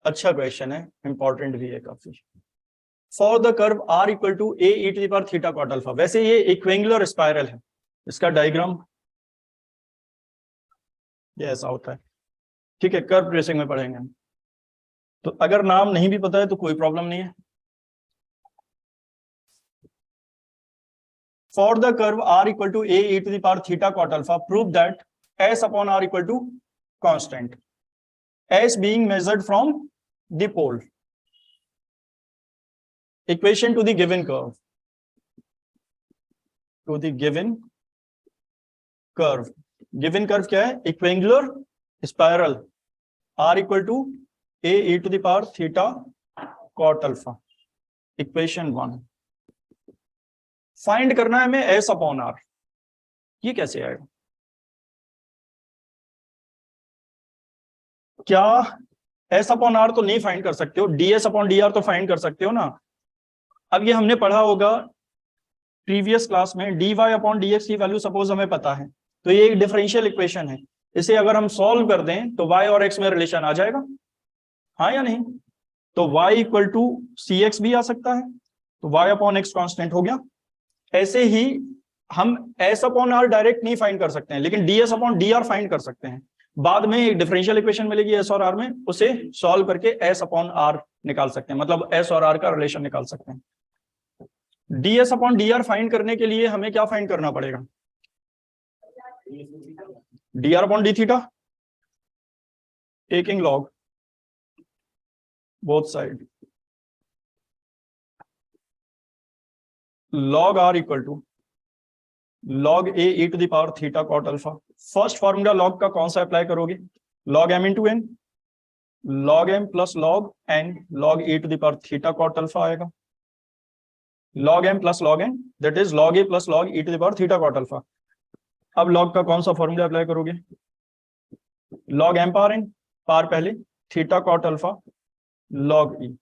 अच्छा क्वेश्चन है, इंपॉर्टेंट भी है काफी। For the curve r equal to a e to the power theta cot alpha, वैसे ये इक्विंगुलर स्पाइरल है, इसका डायग्राम ये ऐसा होता है, ठीक है, कर्व ट्रेसिंग में पढ़ेंगे हम। तो अगर नाम नहीं भी पता है तो कोई प्रॉब्लम नहीं है। For the curve r equal to a e to the power theta cot alpha, prove that s upon r equal to constant, s being measured from the pole, equation to the given curve, to the given curve, given curve क्या है, equiangular spiral, r equal to a e to the power theta cot alpha, equation 1। Find करना है हमें s upon r, ये कैसे आएगा? क्या s upon r तो नहीं फाइंड कर सकते हो, ds अपॉन dr तो फाइंड कर सकते हो ना। अब ये हमने पढ़ा होगा प्रीवियस क्लास में, dy अपॉन dx की वैल्यू सपोज हमें पता है, तो ये एक डिफरेंशियल इक्वेशन है, इसे अगर हम सॉल्व कर दें तो y और x में रिलेशन आ जाएगा, हाँ या नहीं? तो y equal to c x भी आ सकता है, तो y अपॉन एक्स कॉन्स्टेंट हो गया। ऐसे ही हम s अपॉन r डायरेक्ट नहीं फाइंड कर सकते हैं, लेकिन ds अपॉन dr फाइंड कर सकते हैं। बाद में एक डिफरेंशियल इक्वेशन मिलेगी s और r में, उसे सॉल्व करके s अपॉन r निकाल सकते हैं, मतलब s और r का रिलेशन निकाल सकते हैं। ds अपॉन dr फाइंड करने के लिए हमें क्या फाइंड करना पड़ेगा? dr upon d theta, taking log both side, log r equal to log a e to the power theta cot alpha. First formula log का कौन सा अप्लाई करोगे? log m into n, log m plus log n, log e to the power theta cot alpha आएगा, log m plus log n, that is log a plus log e to the power theta cot alpha. अब log का कौन सा formula apply करोगे? log m power n, power पहले, theta cot alpha, log e,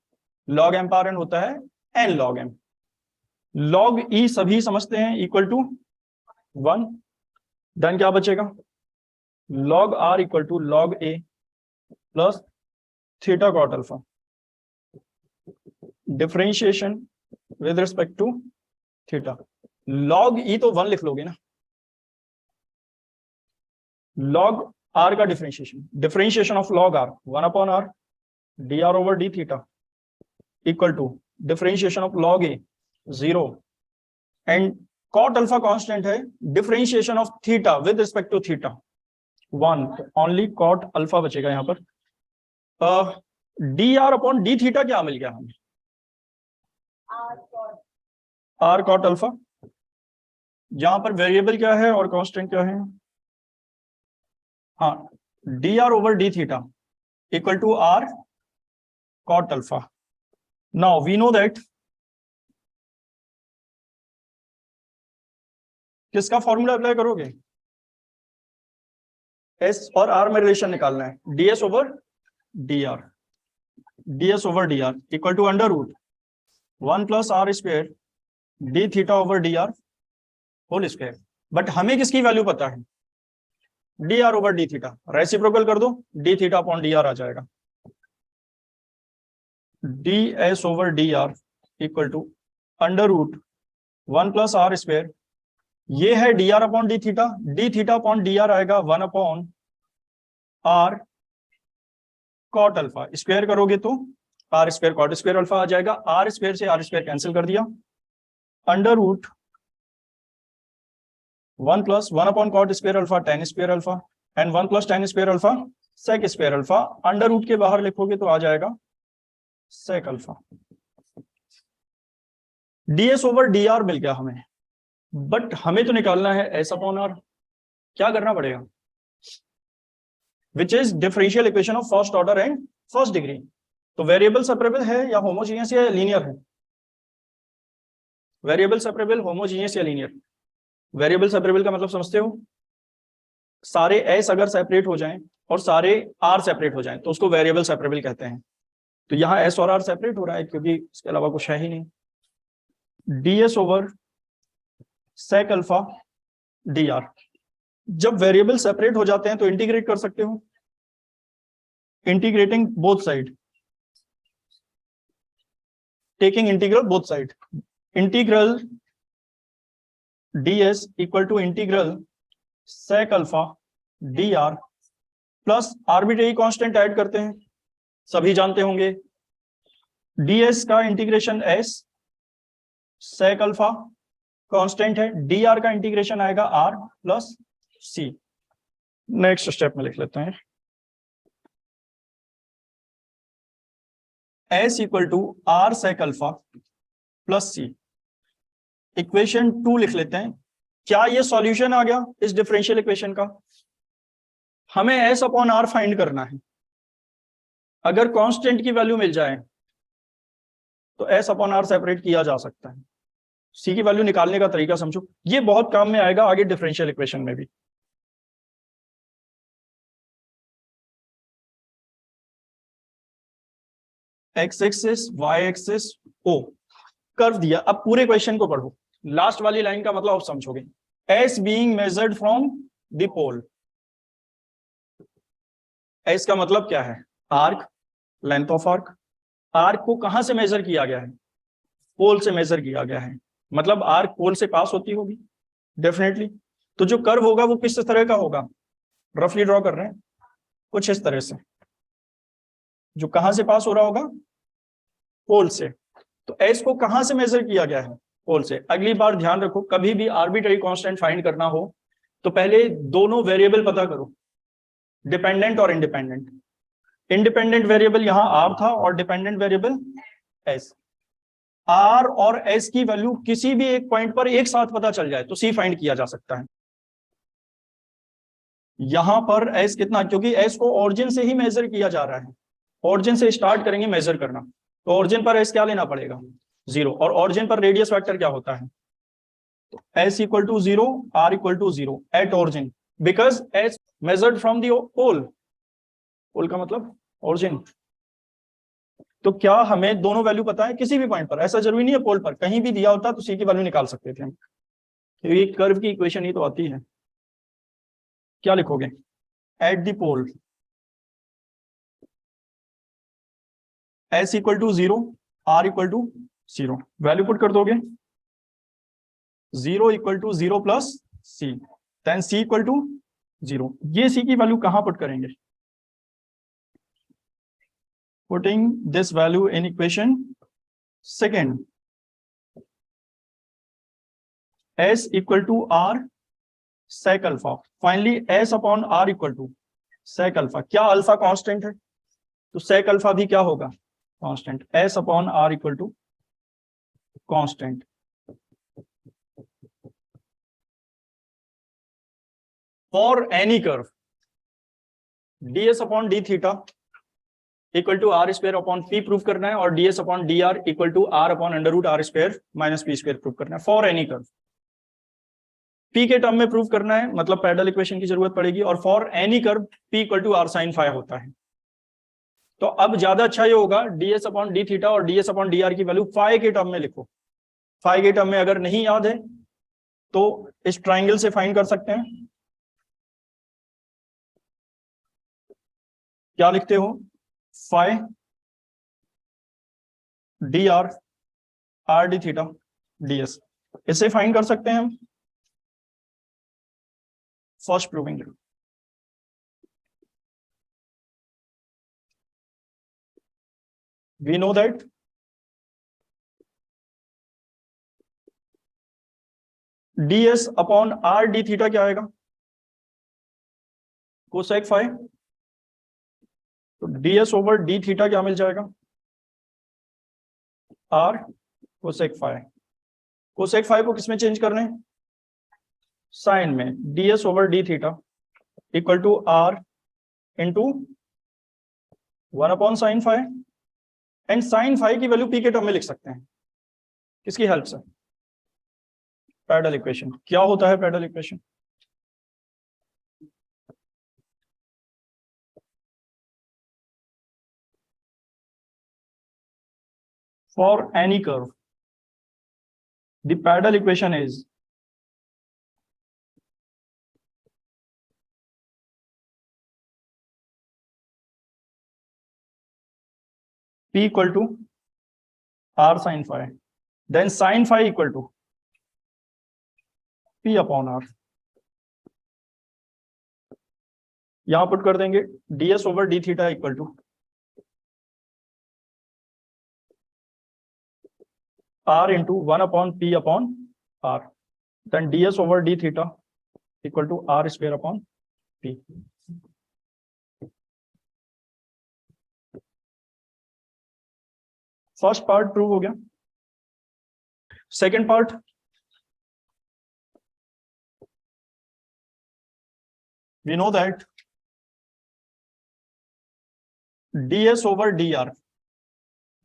log m power n होता है n log m, log e सभी समझते हैं इक्वल टू 1, देन क्या बचेगा? log r equal to log a plus theta cot alpha, differentiation with respect to theta. log e तो 1 लिख लोगे ना, log r का differentiation of log r 1 upon r dr over d theta equal to differentiation of log a 0, and cot alpha constant है, differentiation of theta with respect to theta 1, only cot alpha बचेगा यहाँ पर। dr upon d theta क्या मिल गया हमें? r cot alpha, जहां पर variable क्या है और कांस्टेंट क्या है? हाँ, dr over d theta equal to r cot alpha. Now we know that, किसका फॉर्मूला अप्लाई करोगे? s और r में रिलेशन निकालना है, ds over dr, ds over dr equal to under root 1 plus r square d theta over dr whole square. But हमें किसकी value पता है? dr over d theta, reciprocal कर दो, d थीटा अपॉन dr आ जाएगा, ds over dr equal to under root 1 plus r square, ये है dr upon d theta upon dr आएगा 1 upon r cot alpha, square करोगे तो r square cot square alpha आ जाएगा, r स्क्वायर से r स्क्वायर कैंसिल कर दिया, under root 1 plus 1 upon cot square alpha tan square alpha, and 1 plus tan square alpha sec square alpha, under root के बाहर लिखोगे तो आ जाएगा sec alpha. ds over dr मिल गया हमें, बट हमें तो निकालना है s अपॉन r। क्या करना पड़ेगा? Which is differential equation of first order and first degree. तो वेरिएबल सेपरेबल है या होमोजीनियस या लीनियर है? वेरिएबल सेपरेबल, होमोजीनियस या लीनियर? वेरिएबल सेपरेबल का मतलब समझते हो? सारे s अगर सेपरेट हो जाएं और सारे r सेपरेट हो जाएं तो उसको वेरिएबल सेपरेबल कहते हैं। तो यहाँ s और r सेपरेट हो रहा है क्योंकि इसके अलावा कुछ है ही नहीं। ds over sec alpha dr, जब वेरिएबल सेपरेट हो जाते हैं तो इंटीग्रेट कर सकते हो, integrating both side, taking integral both side, integral ds equal to integral sec alpha dr plus arbitrary constant add करते हैं, सभी जानते होंगे ds का integration s sec alpha constant है, dr का इंटीग्रेशन आएगा r plus c। Next step में लिख लेते हैं s equal to r sec alpha plus c। Equation 2 लिख लेते हैं। क्या ये सॉल्यूशन आ गया इस डिफरेंशियल इक्वेशन का? हमें s अपॉन r फाइंड करना है। अगर कांस्टेंट की वैल्यू मिल जाए तो s अपॉन r सेपरेट किया जा सकता है। c की वैल्यू निकालने का तरीका समझो, ये बहुत काम में आएगा आगे डिफरेंशियल इक्वेशन में भी। x axis y axis o curve दिया। अब पूरे क्वेश्चन को पढ़ो, लास्ट वाली लाइन का मतलब आप समझोगे। s being measured from the pole, s का मतलब क्या है? Arc, length of arc. Arc को कहां से मेजर किया गया है? पोल से मेजर किया गया है, मतलब आर्क पोल से पास होती होगी डेफिनेटली। तो जो कर्व होगा वो किस तरह का होगा? रफली ड्रॉ कर रहे हैं कुछ इस तरह से, जो कहां से पास हो रहा होगा? पोल से। तो s को कहां से मेजर किया गया है? पोल से। अगली बार ध्यान रखो, कभी भी आर्बिट्रेरी कांस्टेंट फाइंड करना हो तो पहले दोनों वेरिएबल पता करो, डिपेंडेंट और इंडिपेंडेंट। इंडिपेंडेंट वेरिएबल यहां r था और डिपेंडेंट वेरिएबल s। r और s की वैल्यू किसी भी एक पॉइंट पर एक साथ पता चल जाए तो c फाइंड किया जा सकता है। यहां पर s कितना, क्योंकि s को ओरिजिन से ही मेजर किया जा रहा है, ओरिजिन से स्टार्ट करेंगे मेजर करना, तो ओरिजिन पर s क्या लेना पड़ेगा? 0। और ओरिजिन पर रेडियस वेक्टर क्या होता है? तो s equal to 0, r equal to 0 at origin, because s measured from the pole. Pole का मतलब ओरिजिन। तो क्या हमें दोनों वैल्यू पता है किसी भी पॉइंट पर? ऐसा जरूरी नहीं है पोल पर, कहीं भी दिया होता तो c की वैल्यू निकाल सकते थे हम। तो ये कर्व की इक्वेशन ही तो आती है। क्या लिखोगे? At the pole s equal to 0, r equal to 0, value put कर दोगे 0 equal to 0 plus c, then c equal to 0। ये c की वैल्यू कहां पुट करेंगे? Putting this value in equation second, s equal to r sec alpha. Finally s upon r equal to sec alpha. क्या alpha constant है? तो sec alpha भी क्या होगा? Constant. s upon r equal to constant. For any curve ds upon d theta equal to r square upon p prove करना है, और ds upon d r equal to r upon under root r square minus p square prove करना है for any curve. p के term में prove करना है, मतलब पैरेलल इक्वेशन की जरूरत पड़ेगी, और for any curve p equal to r sine phi होता है। तो अब ज्यादा अच्छा ये होगा ds अपॉन डी थीटा और ds अपॉन डी आर की वैल्यू फाई के टर्म में लिखो। फाई के टर्म में अगर नहीं याद है तो इस ट्राइंगल से फाइंड कर सकते हैं। क्या लिखते हो? Phi d r, r d theta d s, इसे फाइंड कर सकते हैं हम first proving. We know that d s upon r d theta क्या आएगा? Cosec phi. तो d s over d theta क्या मिल जाएगा? R cosec phi. Cosec phi को किसमें चेंज करना है? साइन में। D s over d theta equal to r into 1 upon sine phi, and sine phi की वैल्यू पी के टर्म में लिख सकते हैं। किसकी हेल्प से? Parallel equation. क्या होता है parallel equation? For any curve the parallel equation is p equal to r sin phi, then sin phi equal to p upon r. यहां पुट कर देंगे ds over d theta equal to r into 1 upon p upon r, then ds over d theta equal to r square upon p. First part prove हो गया. Second part, we know that ds over dr,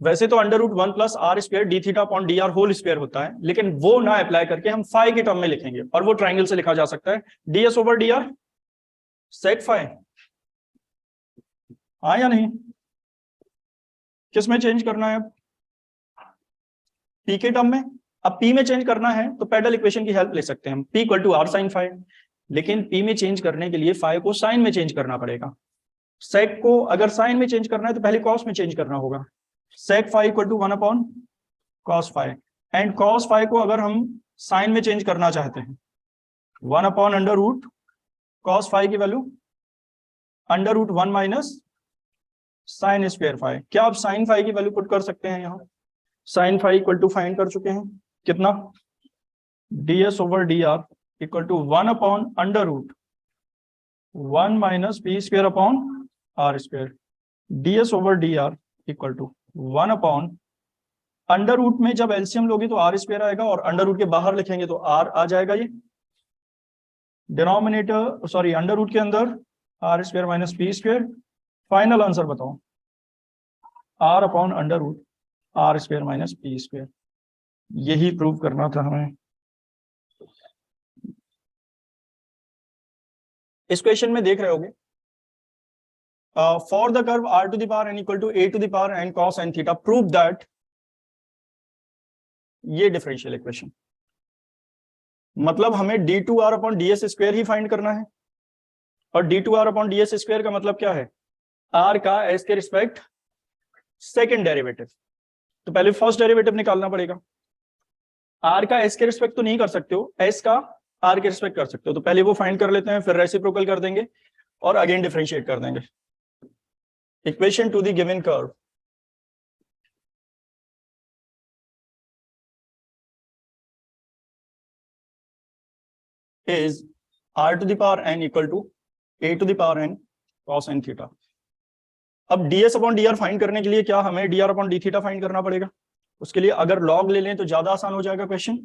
वैसे तो under root 1 plus r square d theta upon d r whole square होता है, लेकिन वो ना apply करके हम फाई के टर्म में लिखेंगे और वो ट्राइंगल से लिखा जा सकता है ds over d r sec phi. हाँ या नहीं? किस में चेंज करना है अब? p के टर्म में. अब p में चेंज करना है तो पैरेलल इक्वेशन की हेल्प ले सकते हैं हम, p equal to r sine phi. लेकिन p में चेंज करने के लिए फाई को साइन में चेंज करना पड़ेगा. सेक को अगर साइन में चेंज करना है तो पहले कॉस में चेंज करना होगा. Sec phi equal to 1 upon cos phi, and cos phi को अगर हम साइन में चेंज करना चाहते हैं 1 upon under root cos phi की value under root 1 minus sine square phi. क्या आप साइन फाई की वैल्यू पुट कर सकते हैं? यहाँ sine phi equal to find कर चुके हैं. कितना? ds over d r equal to 1 upon under root 1 minus p square upon r square. ds over d r equal to 1 upon under root में जब एलसीएम लोगे तो आर स्क्वायर आएगा और अंडर रूट के बाहर लिखेंगे तो आर आ जाएगा. ये डिनोमिनेटर सॉरी अंडर रूट के अंदर r square minus p square. Final answer बताओ. R upon under root r square minus p square. यही प्रूव करना था हमें. इस क्वेश्चन में देख रहे होगे for the curve r to the power n equal to a to the power n cos n theta, prove that ये डिफरेंशियल इक्वेशन, मतलब हमें d2r अपॉन ds स्क्वायर ही फाइंड करना है. और d2r अपॉन ds स्क्वायर का मतलब क्या है? r का s के रिस्पेक्ट सेकेंड डेरिवेटिव. तो पहले फर्स्ट डेरिवेटिव निकालना पड़ेगा. r का s के रिस्पेक्ट तो नहीं कर सकते हो, s का r के रिस्पेक्ट कर सकते हो. तो पहले वो फाइंड कर लेते हैं, फिर रेसिप्रोकल कर देंगे और अगेन डिफरेंशिएट कर देंगे. Equation to the given curve is r to the power n equal to a to the power n cos n theta. अब ds अपॉन dr फाइंड करने के लिए क्या हमें dr upon d theta find करना पड़ेगा. उसके लिए अगर log ले लें तो ज्यादा आसान हो जाएगा question.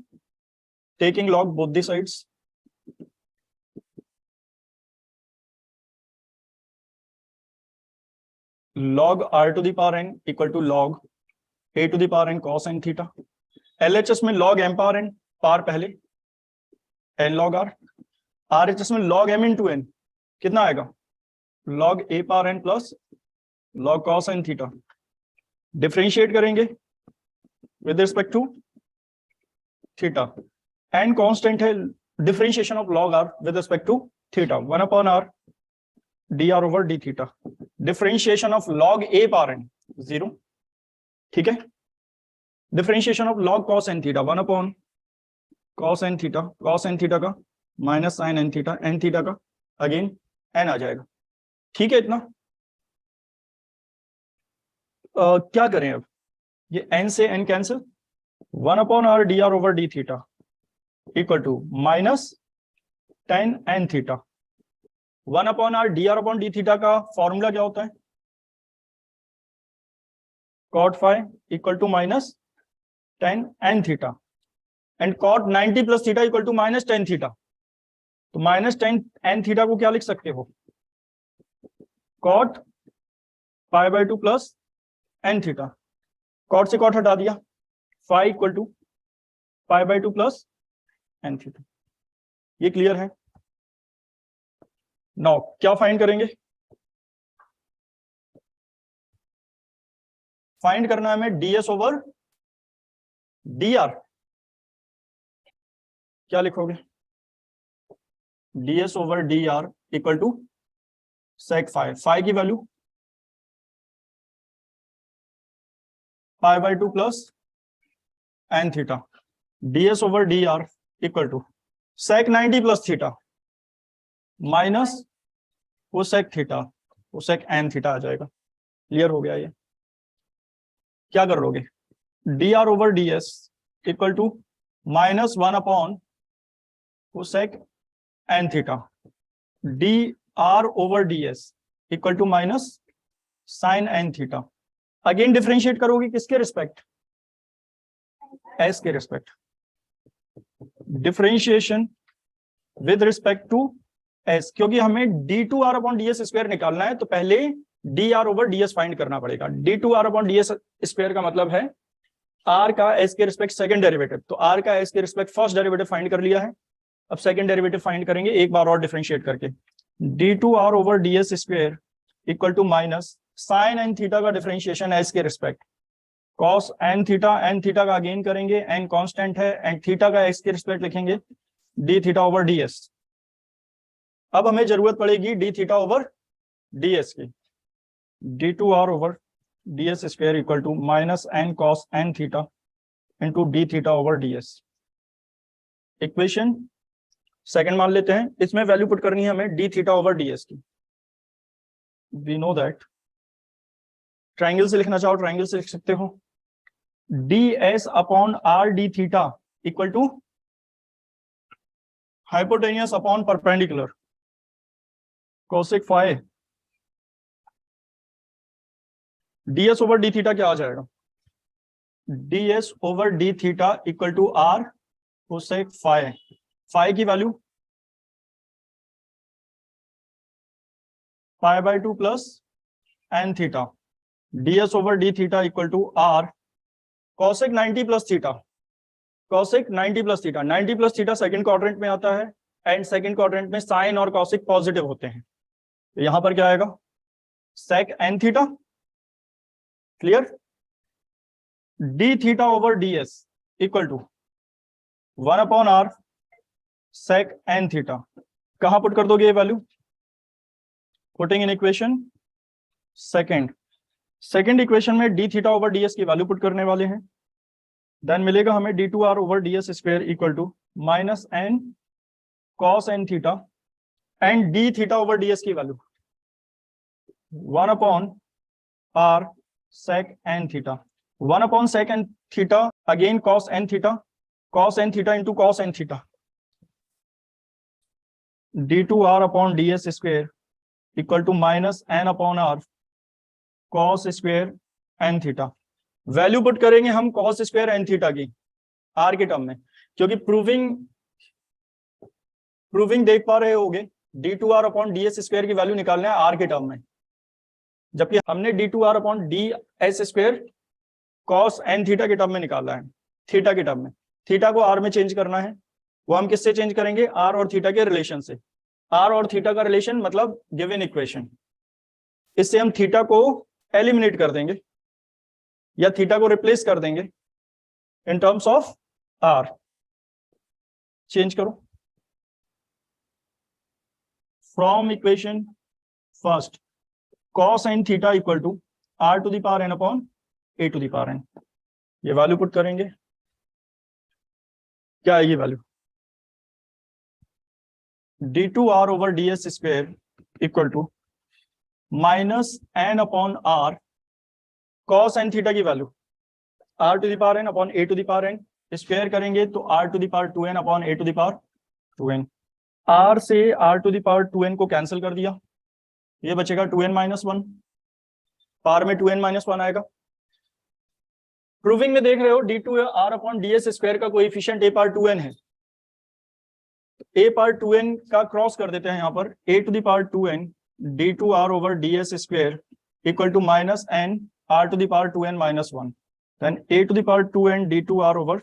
Taking log both the sides. log r to the power n equal to log a to the power n cos n theta. LHS में log m power n, पार पहले n log r. RHS में log m into n कितना आएगा? log a power n plus log cos n theta. Differentiate करेंगे with respect to theta. n constant है, differentiation of log r with respect to theta 1 upon r dr over d theta. Differentiation of log a power n 0. ठीक है. Differentiation of log cos n theta 1 upon cos n थीटा, cos n theta का minus sine n theta, n theta का again n आ जाएगा. ठीक है. इतना क्या करें अब? ये n से n cancel, 1 upon r dr over d theta equal to minus tan n theta. 1 upon r d r upon d theta का फॉर्मूला क्या होता है? cot phi equal to minus tan n theta, and cot 90 plus theta equal to minus tan theta. तो minus tan n theta को क्या लिख सकते हो? cot pi by 2 plus n theta. cot से cot हटा दिया, phi equal to pi by 2 plus n theta. ये क्लियर है? नाउ क्या फाइंड करेंगे? फाइंड करना है हमें ds ओवर dr. क्या लिखोगे? ds over dr equal to sec phi. Phi की value pi by 2 plus n theta ds over dr equal to sec 90 plus theta minus cosec theta, cosec n theta आ जाएगा। Clear हो गया ये? क्या कर लोगे, dr over ds equal to minus 1 upon cosec n theta, dr over ds equal to minus sine n theta. Again differentiate करोगे किसके रिस्पेक्ट, s के respect, differentiation with respect to s, क्योंकि हमें d2r अपॉन ds स्क्वायर निकालना है तो पहले dr over ds find करना पड़ेगा। d2r अपॉन ds स्क्वायर का मतलब है r का s के रिस्पेक्ट सेकंड डेरिवेटिव, तो r का s के रिस्पेक्ट फर्स्ट डेरिवेटिव फाइंड कर लिया है, अब सेकंड डेरिवेटिव फाइंड करेंगे एक बार और डिफरेंशिएट करके। d2r over ds square equal to minus sine n theta का डिफरेंशिएशन s के रिस्पेक्ट, कॉस एन थीटा का अगेन करेंगे, एन कांस्टेंट है, एंड थीटा का x के रिस्पेक्ट लिखेंगे d थीटा ओवर ds। अब हमें जरूरत पड़ेगी d थीटा ओवर ds की, d2r over ds square equal to minus n cos n theta into d theta over ds। Equation second मान लेते हैं, इसमें वैल्यू पुट करनी है हमें d थीटा ओवर ds की। वी नो दैट, ट्राइंगल से लिखना चाहो ट्राइंगल से लिख सकते हो, ds upon r d theta equal to hypotenuse upon perpendicular cosec phi, ds over d theta क्या आ जाएगा, ds over d theta equal to r cosec phi, phi की value pi by 2 plus n theta, ds over d theta equal to r cosec 90 plus theta, cosec 90 plus theta, 90 plus theta second quadrant में आता है, and second quadrant में sine और cosec positive होते हैं, तो यहां पर क्या आएगा sec n theta. Clear, d theta over ds equal to 1 upon r sec n theta, कहां पुट कर दोगे ये वैल्यू, putting in equation second equation में d थीटा ओवर ds की वैल्यू पुट करने वाले हैं, देन मिलेगा हमें d2r over ds square equal to minus n cos n theta, and d theta over ds की value 1 upon r sec n theta, 1 upon sec n theta again cos n theta into cos n theta, d2r upon ds square equal to minus n upon r cos square n theta. Value put करेंगे हम cos square n theta की r के term में, क्योंकि proving देख पा रहे होगे d2r अपॉन ds स्क्वायर की वैल्यू निकालना है r के टर्म में, जबकि हमने d2r upon ds square cos n theta के टर्म में निकाला है, थीटा के टर्म में, थीटा को r में चेंज करना है, वो हम किससे चेंज करेंगे, r और थीटा के रिलेशन से, r और थीटा का रिलेशन मतलब गिवन इक्वेशन, इससे हम थीटा को एलिमिनेट कर देंगे या थीटा को रिप्लेस कर देंगे in terms of r। Change करो from equation first cos n theta equal to r to the power n upon a to the power n, ये वैल्यू पुट करेंगे, क्या आएगी value, d2r over ds square equal to minus n upon r cos n theta की value r to the power n upon a to the power n, square करेंगे तो r to the power 2n upon a to the power 2n, r से r to the power 2n को cancel कर दिया, ये बचेगा 2n minus 1, power में 2n minus 1 आएगा। प्रूविंग में देख रहे हो d2r अपॉन ds स्क्वायर का कोएफिशिएंट a पावर 2n है, a पावर 2n का क्रॉस कर देते हैं यहाँ पर, a to the power 2n d2r over ds square equal to minus n r to the power 2n minus 1, then a to the power 2n d2r over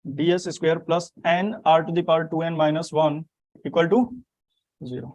ds square plus n r to the power 2n minus 1 equal to 0।